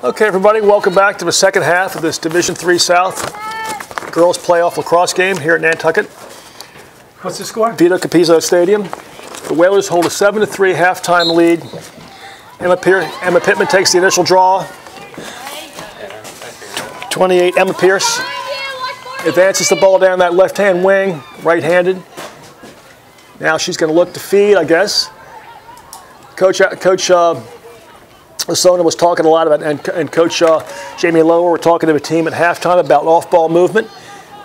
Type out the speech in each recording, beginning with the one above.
Okay, everybody, welcome back to the second half of this Division III South girls playoff lacrosse game here at Nantucket. What's the score? Vito Capizzo Stadium. The Whalers hold a 7-3 halftime lead. Emma Pittman takes the initial draw. 28, Emma Pierce advances the ball down that left-hand wing, right-handed. Now she's going to look to feed, I guess. Coach Lasona was talking a lot about, and Coach Jamie Lower were talking to the team at halftime about off-ball movement.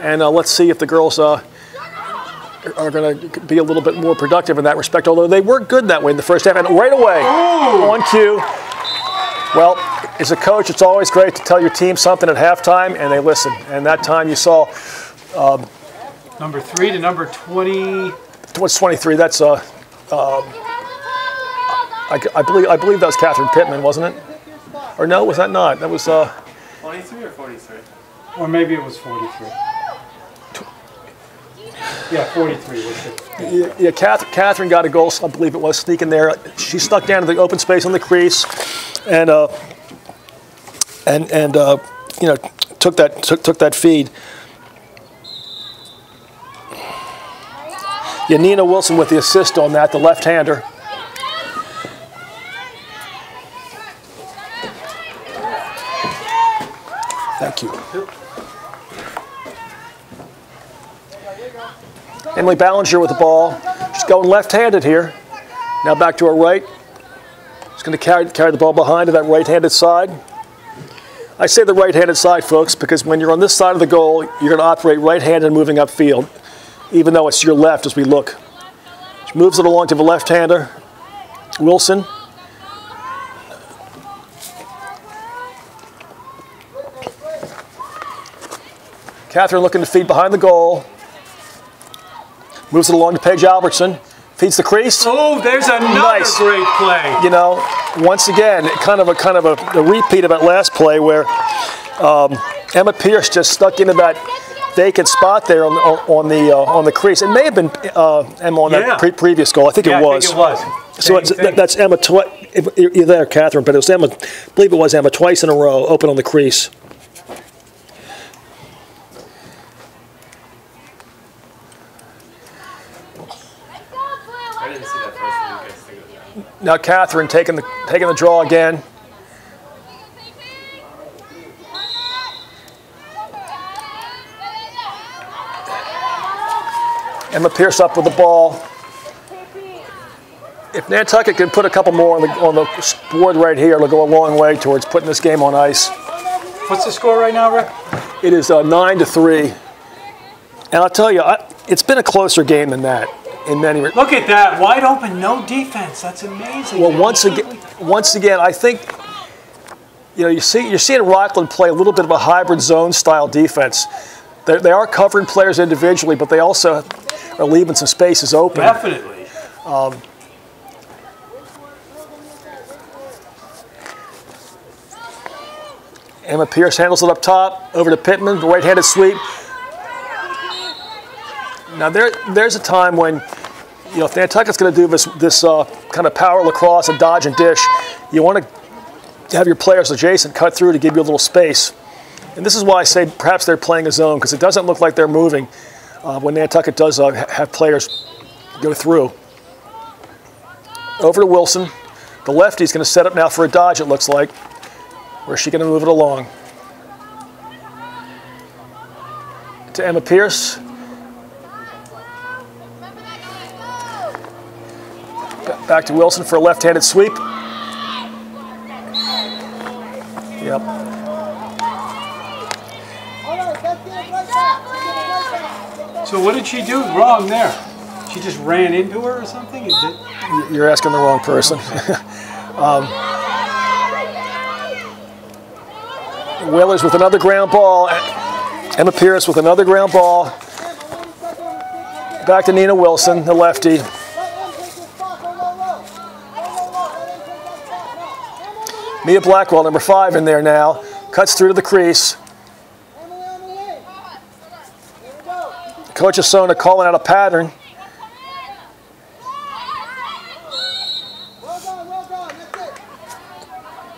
And let's see if the girls are going to be a little bit more productive in that respect, although they were good that way in the first half. And right away, on cue. Well, as a coach, it's always great to tell your team something at halftime, and they listen. And that time you saw number 3 to number 20. What's 23? That's I believe that was Catherine Pittman, wasn't it? Or no, was that not? That was 23 or 43? Or maybe it was 43. Yeah, 43 was it. Yeah, Catherine got a goal, I believe it was, sneaking there. She stuck down to the open space on the crease, and you know, took that feed. Yeah, Nina Wilson with the assist on that, the left-hander. Thank you. Emily Ballinger with the ball. She's going left-handed here. Now back to her right. She's going to carry the ball behind to that right-handed side. I say the right-handed side, folks, because when you're on this side of the goal, you're going to operate right-handed moving upfield, even though it's your left as we look. She moves it along to the left-hander, Wilson. Catherine looking to feed behind the goal. Moves it along to Paige Albertson. Feeds the crease. Oh, there's another great play. You know, once again, kind of a repeat of that last play where Emma Pierce just stuck into that vacant spot there on the crease. It may have been Emma on that previous goal. I think it was. I think it was. So that's Emma. You're there, Catherine, but it was Emma. I believe it was Emma twice in a row, open on the crease. Now Catherine taking the draw again. Emma Pierce up with the ball. If Nantucket can put a couple more on the board right here, it'll go a long way towards putting this game on ice. What's the score right now, Rick? It is 9-3. And I'll tell you, it's been a closer game than that. In many Look at that, wide open, no defense. That's amazing. Well, once again, I think you're seeing Rockland play a little bit of a hybrid zone style defense. They are covering players individually, but they also are leaving some spaces open. Definitely. Emma Pierce handles it up top, over to Pittman, the right-handed sweep. Now there's a time when, if Nantucket's going to do this kind of power lacrosse, a dodge and dish, you want to have your players adjacent cut through to give you a little space. And this is why I say perhaps they're playing a zone, because it doesn't look like they're moving when Nantucket does have players go through. Over to Wilson. The lefty's going to set up now for a dodge, it looks like. Where's she going to move it along? To Emma Pierce. Back to Wilson for a left-handed sweep. Yep. So what did she do wrong there? She just ran into her or something? You're asking the wrong person. Whalers with another ground ball. Emma Pierce with another ground ball. Back to Nina Wilson, the lefty. Mia Blackwell, number 5 in there now. Cuts through to the crease. Coach Lasona calling out a pattern.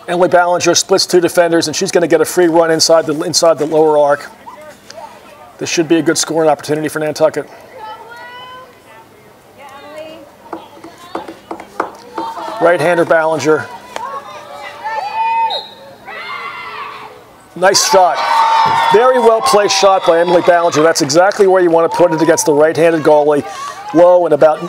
Emily Ballinger splits 2 defenders, and she's going to get a free run inside the lower arc. This should be a good scoring opportunity for Nantucket. Right-hander Ballinger. Nice shot. Very well placed shot by Emily Ballinger. That's exactly where you want to put it against the right-handed goalie, low and about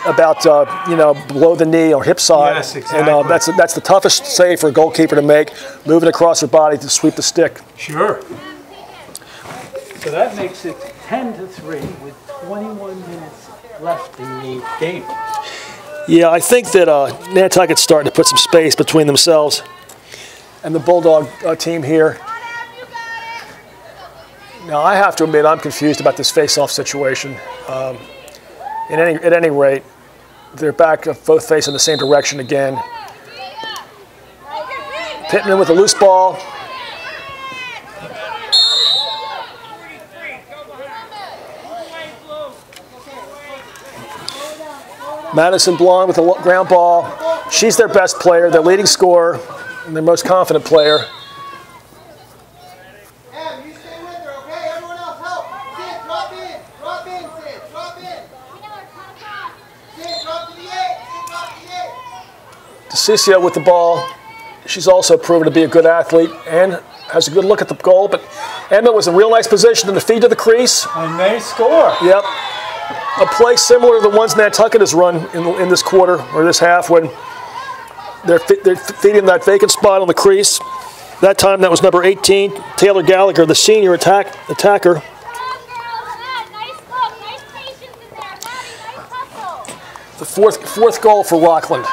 below the knee or hip side. Yes, exactly. And that's the toughest save for a goalkeeper to make, moving across her body to sweep the stick. Sure. So that makes it 10-3 with 21 minutes left in the game. Yeah, I think that Nantucket's starting to put some space between themselves and the Bulldog team here. Now, I have to admit I'm confused about this face-off situation. At any rate, they're back both facing the same direction again. Pittman with a loose ball. Madison Blonde with a ground ball. She's their best player, their leading scorer, and their most confident player. You stay with her, okay? Everyone else help. Sid, drop in. Drop in, Sid. Drop in. Sid, drop to the 8. Sid, drop to the 8. DeCiccio with the ball. She's also proven to be a good athlete and has a good look at the goal, but Emma was in a real nice position in the feed to the crease. And they score. Yep. A play similar to the ones Nantucket has run in this quarter or this half when they're feeding that vacant spot on the crease. That time that was number 18, Taylor Gallagher, the senior attacker. The fourth goal for Rockland.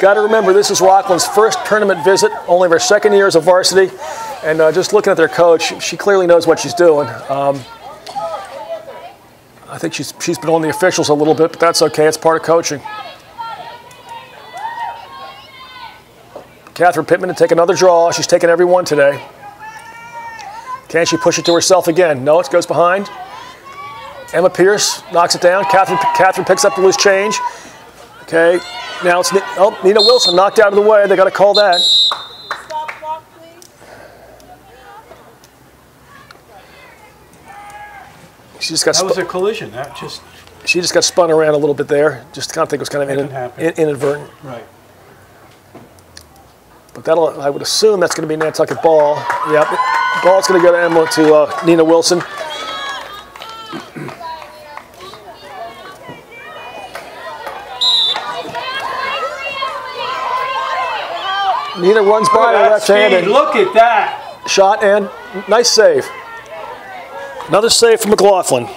Got to remember, this is Rockland's first tournament visit, only their second year as a varsity, and just looking at their coach, she clearly knows what she's doing. I think she's been on the officials a little bit, but that's okay. It's part of coaching. Catherine Pittman to take another draw. She's taken every one today. Can she push it to herself again? No, it goes behind. Emma Pierce knocks it down. Catherine picks up the loose change. Okay, now it's Nina Wilson knocked out of the way. They got to call that. Stop clock, please. That was a collision. She just got spun around a little bit there. Just kind of think it was kind of inadvertent. Right. But I would assume that's going to be Nantucket ball. Yep. Ball's going to go to Emma to Nina Wilson. Nina runs by her left-handed. Look at that. Shot and nice save. Another save from McLaughlin.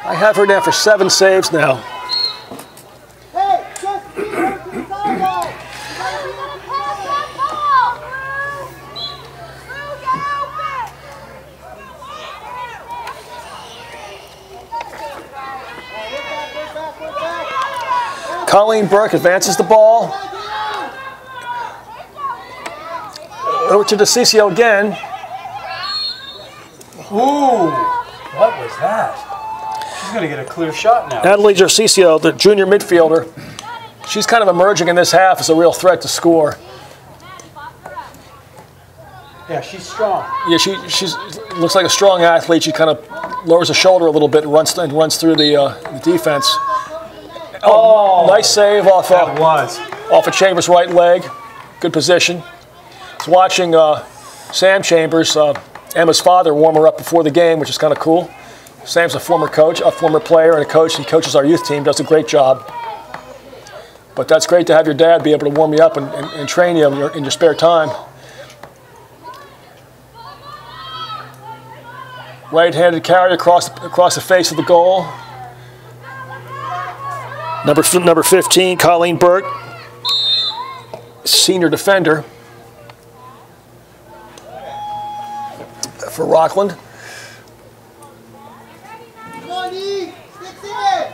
I have her down for 7 saves now. Hey, just be her to the sideline. Colleen Burke advances the ball. Over to DeCiccio again. Ooh, what was that? She's going to get a clear shot now. Natalie DeCiccio, the junior midfielder, she's kind of emerging in this half as a real threat to score. Yeah, she's strong. Yeah, she looks like a strong athlete. She kind of lowers her shoulder a little bit and runs through the defense. Oh, nice save off of Chambers' right leg. Good position. I was watching Sam Chambers, Emma's father, warm her up before the game, which is kind of cool. Sam's a former coach, a former player, and a coach. He coaches our youth team, does a great job. But that's great to have your dad be able to warm you up and train you in your spare time. Right-handed carry across the face of the goal. Number 15, Colleen Burke, senior defender for Rockland.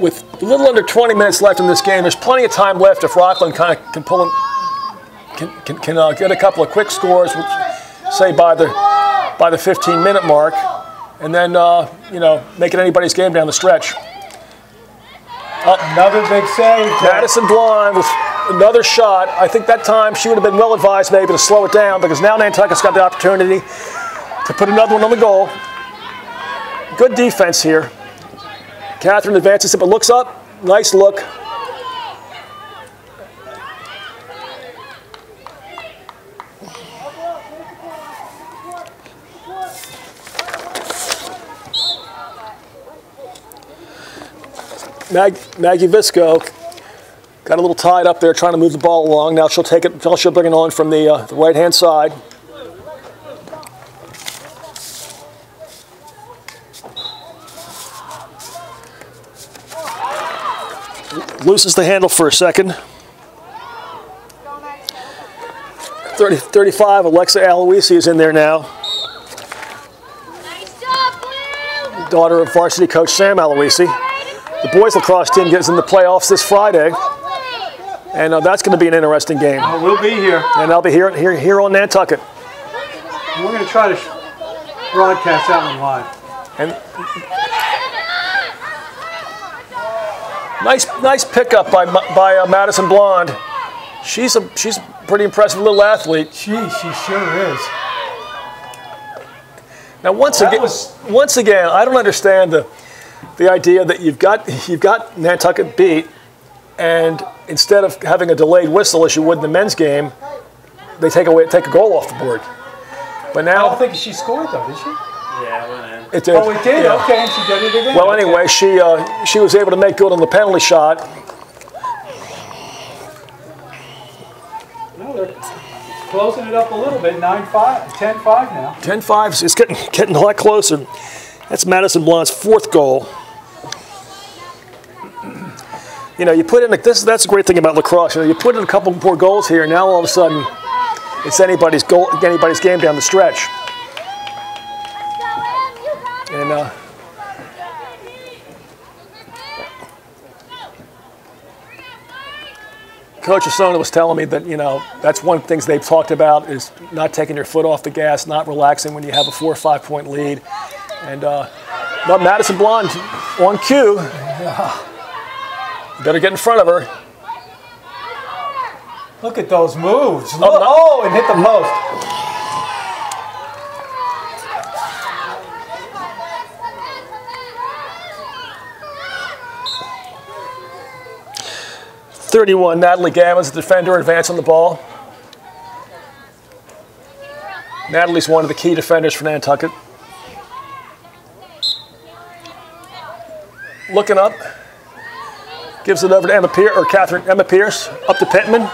With a little under 20 minutes left in this game, there's plenty of time left if Rockland kind of can pull get a couple of quick scores, say by the 15-minute mark. and then, make it anybody's game down the stretch. Another big save. Madison Blonde with another shot. I think that time she would have been well advised maybe to slow it down because now Nantucket's got the opportunity to put another one on the goal. Good defense here. Catherine advances it, but looks up. Nice look. Maggie Visco got a little tied up there trying to move the ball along. Now she'll take it. She'll bring it on from the right-hand side. Loosens the handle for a second. 35, Alexa Aloisi is in there now. Nice job, Blue. Daughter of varsity coach Sam Aloisi. The boys lacrosse team gets in the playoffs this Friday, and that's going to be an interesting game. We'll be here. And I'll be here on Nantucket. We're going to try to broadcast that one live. And nice pickup by Madison Blonde. She's a pretty impressive little athlete. She sure is. Now once again, I don't understand the idea that you've got Nantucket beat, and instead of having a delayed whistle as you would in the men's game, they take a goal off the board. But now I don't think she scored though, did she? Yeah, it went in. It did. Oh, it did. Yeah. Okay, and she did it again. Well, anyway, she was able to make good on the penalty shot. No, they're closing it up a little bit. 10-5 now. 10-5. It's getting a lot closer. That's Madison Blonde's fourth goal. You put in that's a great thing about lacrosse. You put in a couple more goals here, and now all of a sudden, it's anybody's game down the stretch. And Coach Asona was telling me that that's one of the things they've talked about is not taking your foot off the gas, not relaxing when you have a 4 or 5 point lead. And Madison Blonde on cue. Better get in front of her. Look at those moves. Look, and hit the post. .31, Natalie Gavin's the defender, advance on the ball. Natalie's one of the key defenders for Nantucket. Looking up. Gives it over to Emma Pierce, up to Pittman.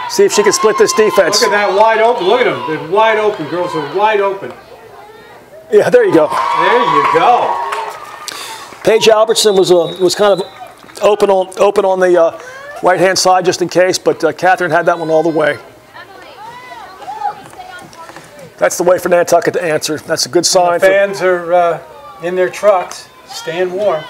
See if she can split this defense. Look at that wide open. Look at them. They're wide open. Girls are wide open. Yeah, there you go. There you go. Paige Albertson was kind of open on the right-hand side just in case, but Catherine had that one all the way. That's the way for Nantucket to answer. That's a good sign. The fans are in their trucks, staying warm.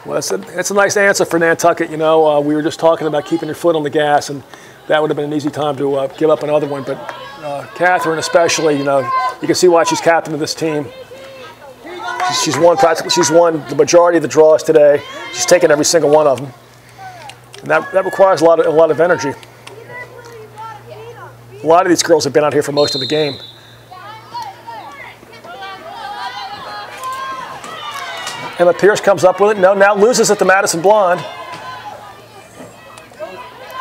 Well, that's a nice answer for Nantucket. We were just talking about keeping your foot on the gas, and that would have been an easy time to give up another one. But Catherine especially, you can see why she's captain of this team. She's won the majority of the draws today. She's taken every single one of them. And that requires a lot of energy. A lot of these girls have been out here for most of the game. Emma Pierce comes up with it. No, now loses it to Madison Blonde.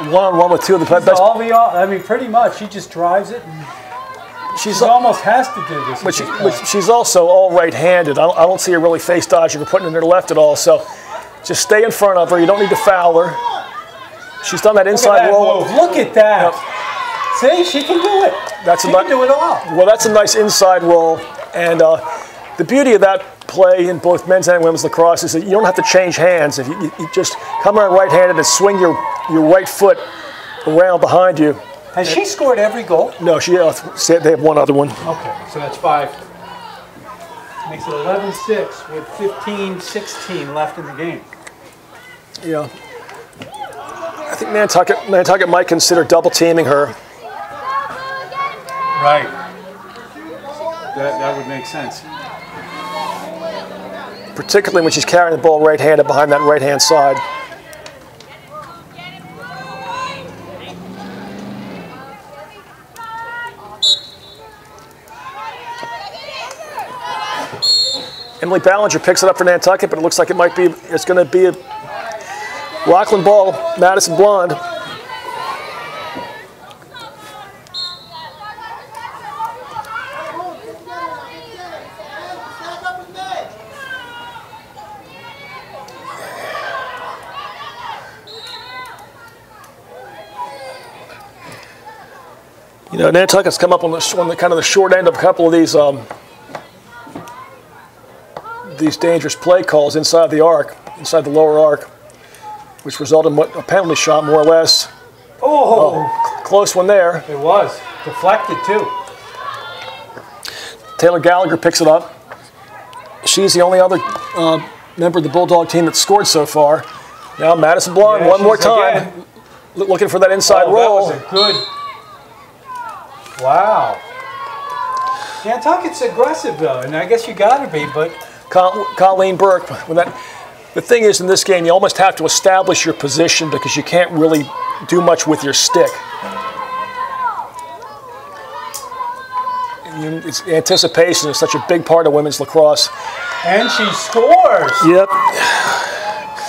One-on-one with two of the best. Pretty much. She just drives it. And she almost has to do this. But she's also all right-handed. I don't see her really face dodging or putting it in her left at all. So just stay in front of her. You don't need to foul her. She's done that inside roll. Look at that. See, she can do it. She can do it all. Well, that's a nice inside roll. And the beauty of that play in both men's and women's lacrosse is that you don't have to change hands. If you just come around right-handed and swing your right foot around behind you. Has she scored every goal? No, they have one other one. Okay, so that's 5. Makes it 11-6 with 15-16 left in the game. Yeah. I think Nantucket might consider double teaming her. Right. That would make sense. particularly when she's carrying the ball right-handed behind that right-hand side. Emily Ballinger picks it up for Nantucket, but it looks like it's going to be a Rockland ball, Madison Blonde. You know, Nantucket's come up on the kind of the short end of a couple of these dangerous play calls inside the arc, inside the lower arc, which resulted in a penalty shot, more or less. Oh, close one there. It was deflected too. Taylor Gallagher picks it up. She's the only other member of the Bulldog team that's scored so far. Now Madison Blonde, one more time, looking for that inside roll. That was a good. Wow. Nantucket's aggressive though, and I guess you got to be, but. Colleen Burke, the thing is in this game, you almost have to establish your position because you can't really do much with your stick. Anticipation is such a big part of women's lacrosse. And she scores. Yep.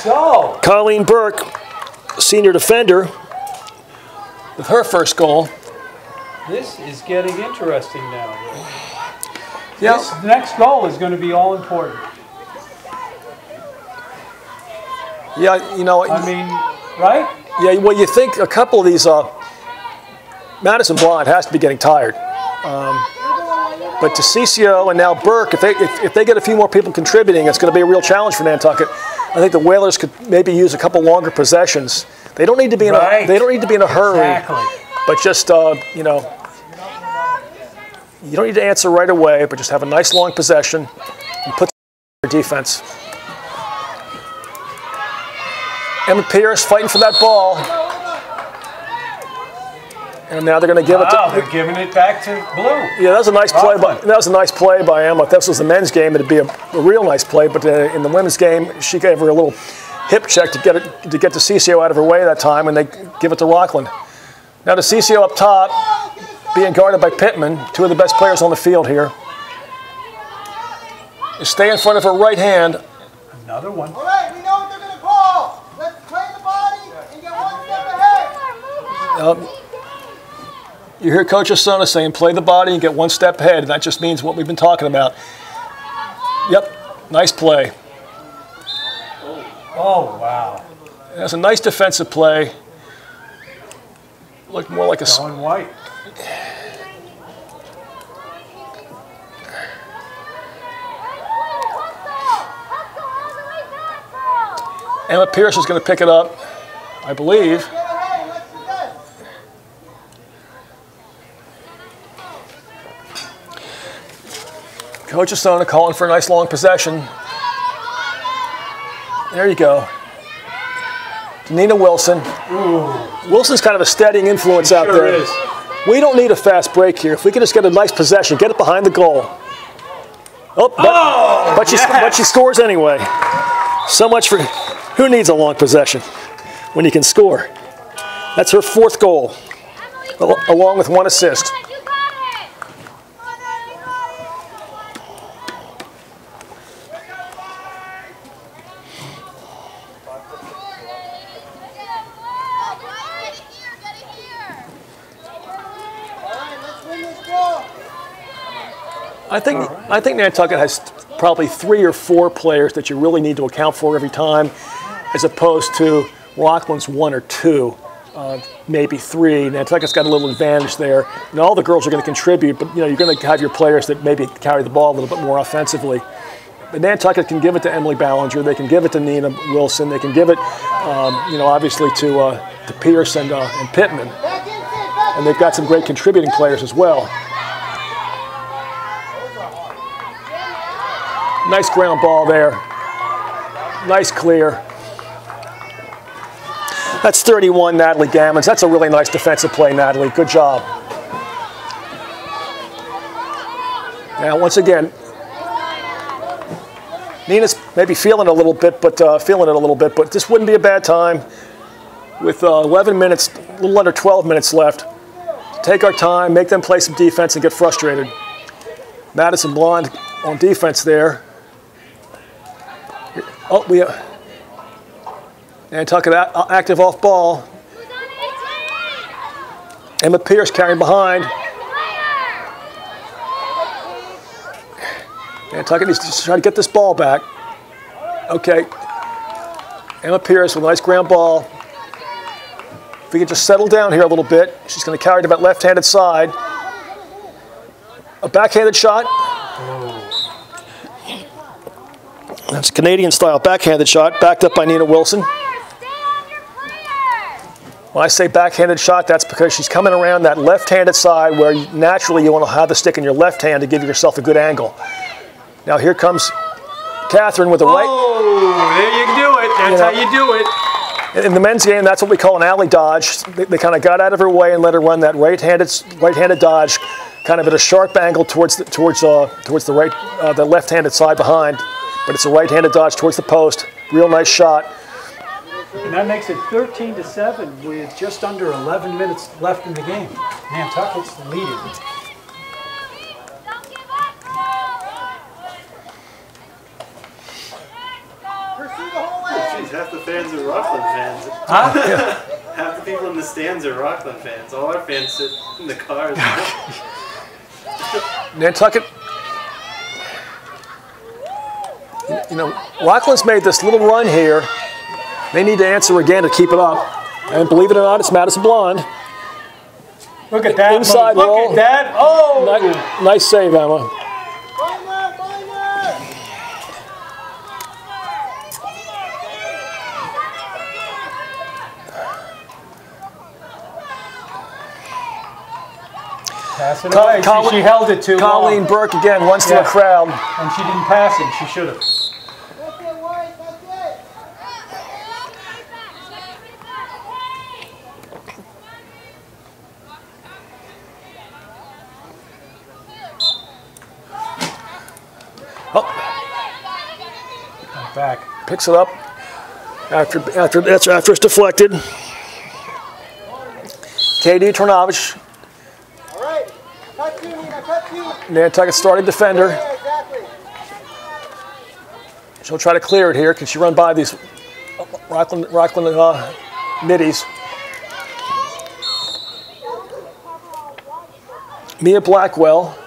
So. Colleen Burke, senior defender, with her first goal. This is getting interesting now. Yep. This next goal is going to be all important. Yeah, you know. I mean, right? Yeah, well, you think a couple of these, Madison Blonde has to be getting tired. But DeCiccio and now Burke, if they get a few more people contributing, it's going to be a real challenge for Nantucket. I think the Whalers could maybe use a couple longer possessions. They don't need to be in a hurry. Exactly. But just you know, you don't need to answer right away, but just have a nice long possession and put your defense. Emma Pierce fighting for that ball. And now they're going to give it to. They're giving it back to Blue. Yeah, that was a nice play by Emma. If this was the men's game, it'd be a real nice play. But in the women's game, she gave her a little hip check to get DeCiccio out of her way that time, and they give it to Rockland. Now DeCiccio up top, being guarded by Pittman, two of the best players on the field here. You stay in front of her right hand. Another one. All right, we know what they're going to call. Let's play the body and get one step ahead. You hear Coach Osona saying, play the body and get one step ahead, and that just means what we've been talking about. Yep, nice play. Oh, wow. That's a nice defensive play. Looked more like a... Going white. Emma Pierce is going to pick it up, I believe. Coach Osona calling for a nice long possession. There you go. Nina Wilson. Ooh. Wilson's kind of a steadying influence out there. Is. We don't need a fast break here. If we can just get a nice possession, get it behind the goal. But she scores anyway. So much for who needs a long possession when you can score. That's her fourth goal, along with one assist. I think Nantucket has probably 3 or 4 players that you really need to account for every time, as opposed to Rockland's 1 or 2, maybe 3. Nantucket's got a little advantage there. And all the girls are going to contribute, but you're going to have your players that maybe carry the ball a little bit more offensively. But Nantucket can give it to Emily Ballinger. They can give it to Nina Wilson. They can give it, obviously to Pierce and Pittman. And they've got some great contributing players as well. Nice ground ball there. Nice clear. That's 31, Natalie Gammons. That's a really nice defensive play, Natalie. Good job. Now, once again, Nina's maybe feeling it a little bit, but this wouldn't be a bad time with 11 minutes, a little under 12 minutes left. Take our time, make them play some defense, and get frustrated. Madison Blonde on defense there. Oh, Nantucket active off ball. Emma Pierce carrying behind. Nantucket needs to try to get this ball back. Okay. Emma Pierce with a nice ground ball. If we can just settle down here a little bit, she's going to carry to that left-handed side. A backhanded shot. That's a Canadian-style backhanded shot, backed up by Nina Wilson. When I say backhanded shot, that's because she's coming around that left-handed side where naturally you want to have the stick in your left hand to give yourself a good angle. Now here comes Catherine with the right. Oh, there you do it. That's how you do it. In the men's game, that's what we call an alley dodge. They kind of got out of her way and let her run that right-handed dodge, kind of at a sharp angle towards the left-handed side behind. But it's a right-handed dodge towards the post. Real nice shot. And that makes it 13-7 with just under 11 minutes left in the game. Nantucket's leading. Jeez, half the fans are Rockland fans. Huh? Half the people in the stands are Rockland fans. All our fans sit in the cars. Nantucket. You know, Rockland's made this little run here. They need to answer again to keep it up. And believe it or not, it's Madison Blonde. Look at that. Inside Look roll. at that. Oh! Nice save, Emma. Pass it away. She held it too long. Colleen Burke again runs to the crowd. And she didn't pass it. She should have. Oh. Back. Picks it up after it's deflected. Katie Tornavich. All right. Cut two, Nina. Cut two. Nantucket starting defender. Yeah, exactly. She'll try to clear it here. Can she run by these Rockland middies? Mia Blackwell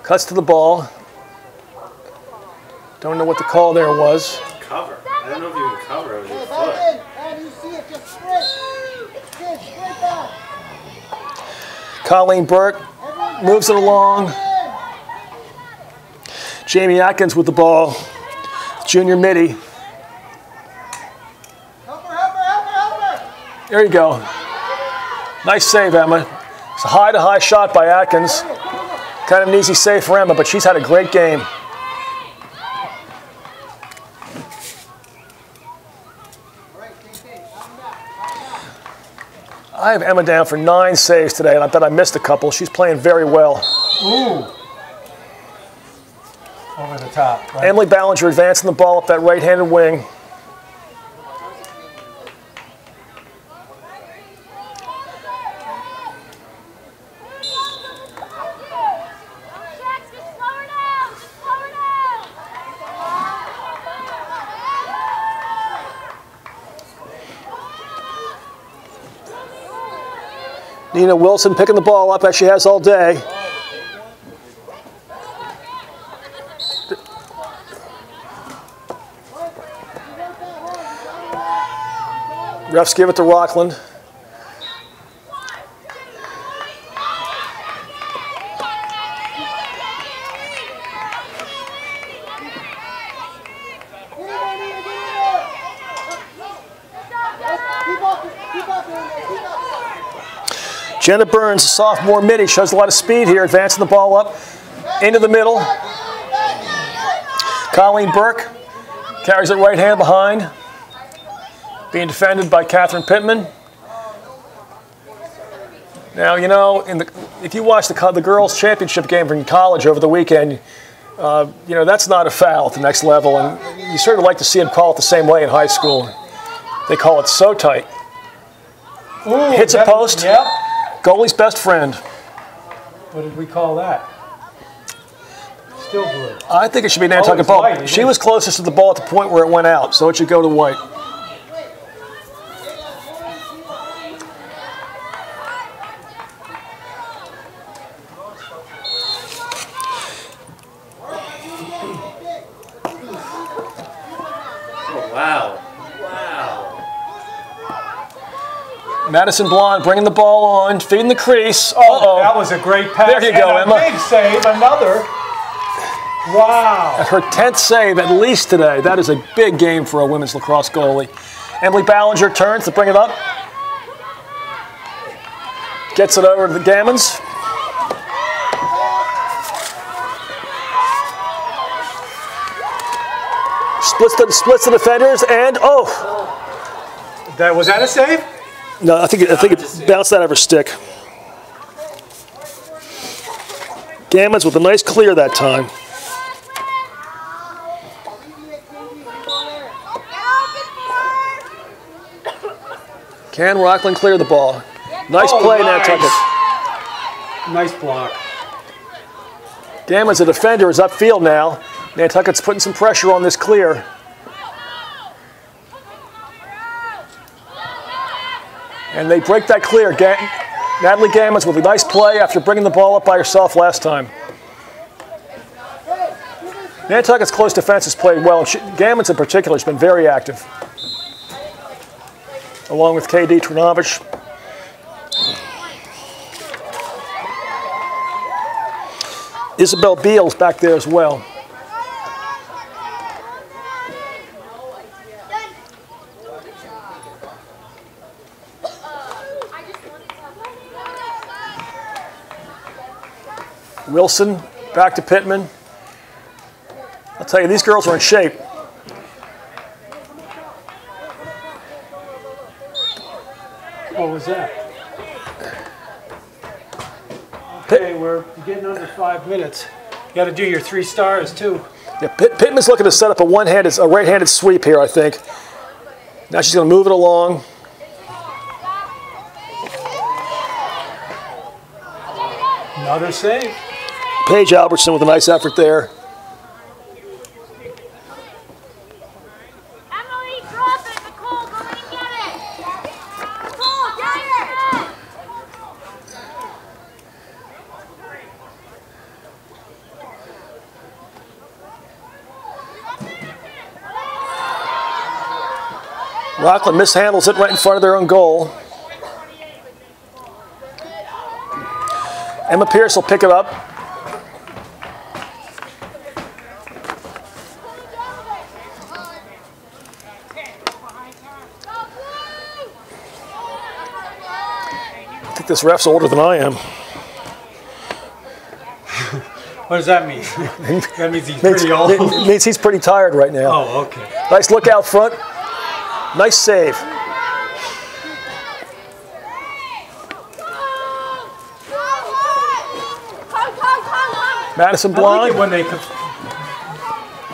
cuts to the ball. Don't know what the call there was. Cover. I don't know if you can cover it with your Back foot. in. And you see it. Just sprint. Sprint back. Colleen Burke moves it along. Jamie Atkins with the ball. Junior midi. Help her. There you go. Nice save, Emma. It's a high-to-high shot by Atkins. Kind of an easy save for Emma, but she's had a great game. I have Emma down for 9 saves today, and I bet I missed a couple. She's playing very well. Ooh. Over the top. Right? Emily Ballinger advancing the ball up that right-handed wing. Nina Wilson picking the ball up as she has all day. Refs give it to Rockland. Jenna Burns, a sophomore midi, shows a lot of speed here, advancing the ball up into the middle. Colleen Burke carries it right hand behind, being defended by Catherine Pittman. Now, you know, if you watch the girls' championship game from college over the weekend, You know, that's not a foul at the next level, and you sort of like to see him call it the same way in high school. They call it so tight. Ooh, hits a post. Yep. Goalie's best friend. What did we call that? Still blue. I think it should be Nantucket it's ball. white, She was closest to the ball at the point where it went out, so it should go to white. Oh, wow. Madison Blonde bringing the ball on, feeding the crease. Oh, that was a great pass. There you go, and Emma. A big save, another. Wow. Her 10th save at least today. That is a big game for a women's lacrosse goalie. Emily Ballinger turns to bring it up. Gets it over to the Gammons. Splits the defenders, and Was that a save? no, I think it bounced out of her stick. Gammons with a nice clear that time. Can Rockland clear the ball? Nice play, Nantucket. Nice block. Gammons, the defender, is upfield now. Nantucket's putting some pressure on this clear. And they break that clear. Natalie Gammons with a nice play after bringing the ball up by herself last time. Nantucket's close defense has played well. Gammons in particular has been very active, along with KD Trinovich. Isabel Beals back there as well. Wilson back to Pittman. I'll tell you, these girls are in shape. What was that? Okay, we're getting under 5 minutes. You got to do your 3 stars too. Yeah, Pittman's looking to set up a right-handed sweep here, I think. Now she's going to move it along. Another save. Paige Albertson with a nice effort there. Emily, drop it. Nicole, go and get it. Nicole, get it. Rockland mishandles it right in front of their own goal. Emma Pierce will pick it up. I think this ref's older than I am. What does that mean? That means he's pretty old. It means he's pretty tired right now. Oh, okay. Nice look out front. Nice save. Madison Blonde. I like it when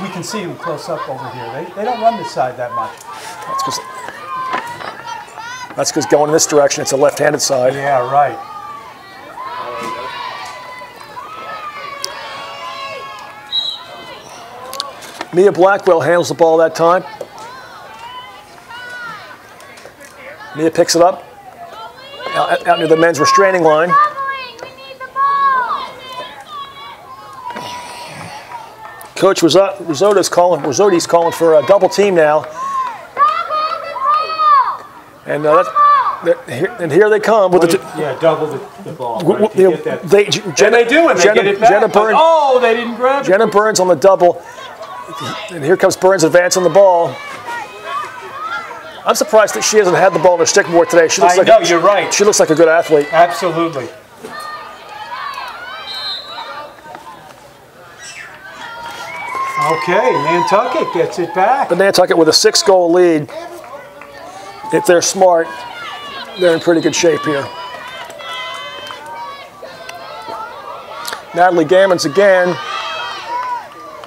we can see them close up over here. They don't run this side that much. That's because going in this direction, it's a left-handed side. Yeah, right. Mia Blackwell handles the ball that time. Mia picks it up out near the men's restraining line. Coach Rizzoti's calling for a double team now. And here they come with double the ball. Right? They do, and they get it back. Jenna Burns, they didn't grab it. Jenna Burns on the double. And here comes Burns advancing the ball. I'm surprised that she hasn't had the ball in her stick more today. You're right. She looks like a good athlete. Absolutely. Okay, Nantucket gets it back. But Nantucket with a 6-goal lead. If they're smart, they're in pretty good shape here. Natalie Gammons again.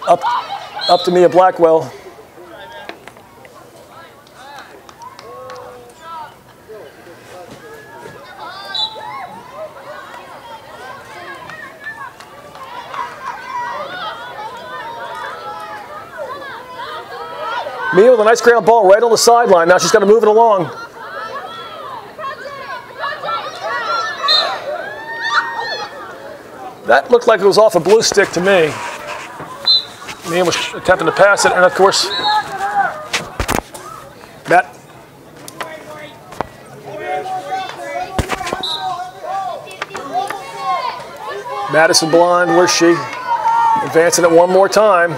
Up to Mia Blackwell. Mia with a nice ground ball right on the sideline. Now she's got to move it along. That looked like it was off a blue stick to me. Mia was attempting to pass it, and of course, Madison Blonde, where's she? Advancing it one more time.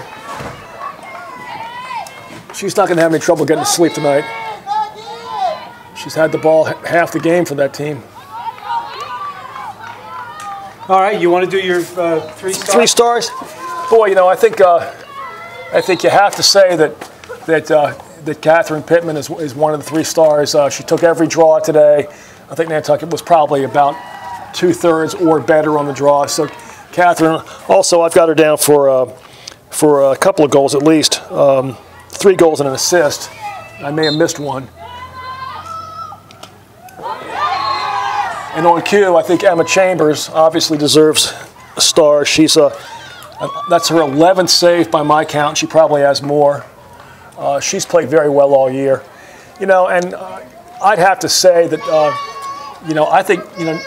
She's not going to have any trouble getting to sleep tonight. She's had the ball half the game for that team. All right, you want to do your 3 stars? 3 stars? Boy, you know, I think you have to say that Catherine Pittman is one of the 3 stars. She took every draw today. I think Nantucket was probably about 2/3 or better on the draw. So Catherine, also I've got her down for a couple of goals at least. 3 goals and an assist. I may have missed one. And on cue, I think Emma Chambers obviously deserves a star. She's that's her 11th save by my count. She probably has more. She's played very well all year. You know, and I'd have to say that, you know, I think, you know,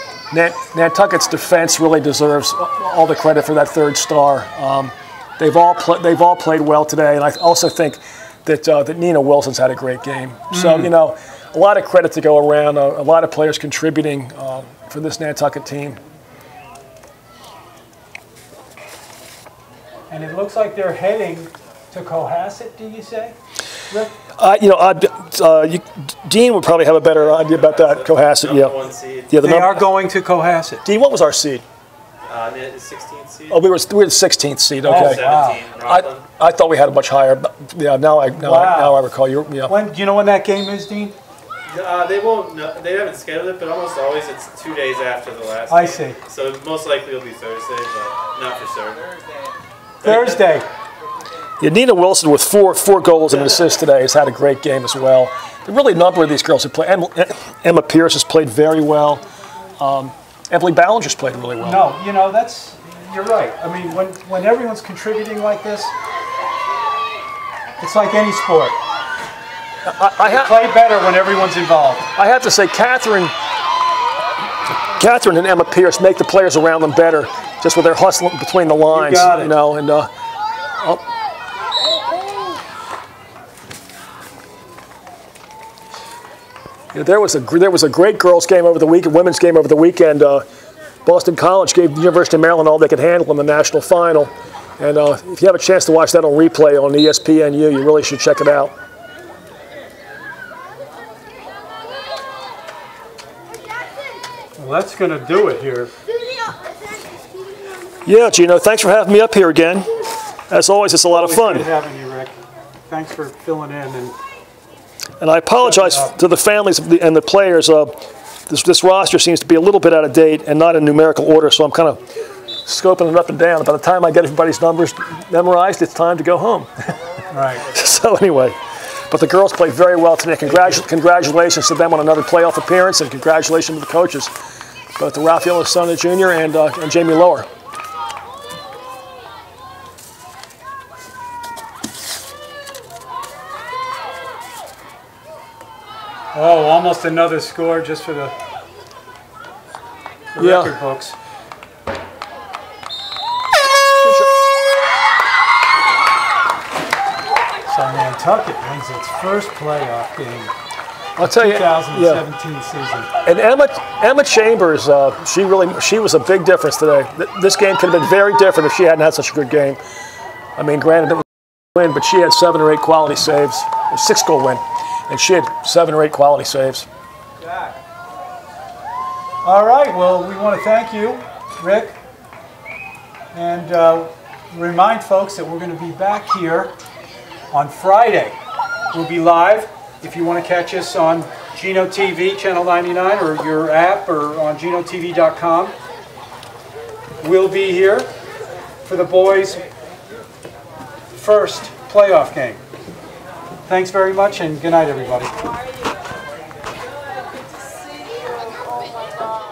Nantucket's defense really deserves all the credit for that 3rd star. They've all played well today, and I also think that Nina Wilson's had a great game. So, you know, a lot of credit to go around, a lot of players contributing for this Nantucket team. And it looks like they're heading to Cohasset, do you say, Rick? You know, Dean would probably have a better idea about that. Cohasset, yeah. They are going to Cohasset. Dean, what was our seed? 16th seed. Oh, we were the 16th seed. Okay. Oh, wow. 17. I thought we had a much higher. But yeah, now I recall. Yeah. When do you know when that game is, Dean? They won't. They haven't scheduled it, but almost always it's 2 days after the last. I game. see. So most likely it'll be Thursday, but not for sure. Thursday. Yeah, Nina Wilson with four goals and an assist today has had a great game as well. Really, a number of these girls have played. Emma Pierce has played very well. Emily Ballinger's played really well. No, you know, you're right. I mean, when everyone's contributing like this, it's like any sport. You play better when everyone's involved. I have to say, Catherine and Emma Pierce make the players around them better, just with their hustling between the lines. You got it. You know, and yeah, there was a great girls' game over the weekend, women's game over the weekend. Boston College gave the University of Maryland all they could handle in the national final. And if you have a chance to watch that on replay on ESPNU, you really should check it out. Well, that's going to do it here. Yeah, Gino, thanks for having me up here again. As always, it's a lot of fun. Good having you, Rick. Thanks for filling in. And I apologize to the families and the players. This roster seems to be a little bit out of date and not in numerical order, so I'm kind of scoping it up and down. By the time I get everybody's numbers memorized, it's time to go home. Right. So anyway, but the girls played very well today. Congratulations to them on another playoff appearance, and congratulations to the coaches, both to Rafaela Sona Jr. and Jamie Lower. Oh, almost another score just for the record books. So Nantucket wins its first playoff game. I'll tell you, 2017 season. And Emma Chambers, she was a big difference today. This game could have been very different if she hadn't had such a good game. I mean, granted it was a win, but she had 7 or 8 quality saves, a 6-goal win. And she had 7 or 8 quality saves. All right, well, we want to thank you, Rick. And remind folks that we're going to be back here on Friday. We'll be live. If you want to catch us on Gino TV, Channel 99, or your app, or on GinoTV.com. We'll be here for the boys first playoff game. Thanks very much, and good night, everybody. How are you? Good to see you. Oh my God.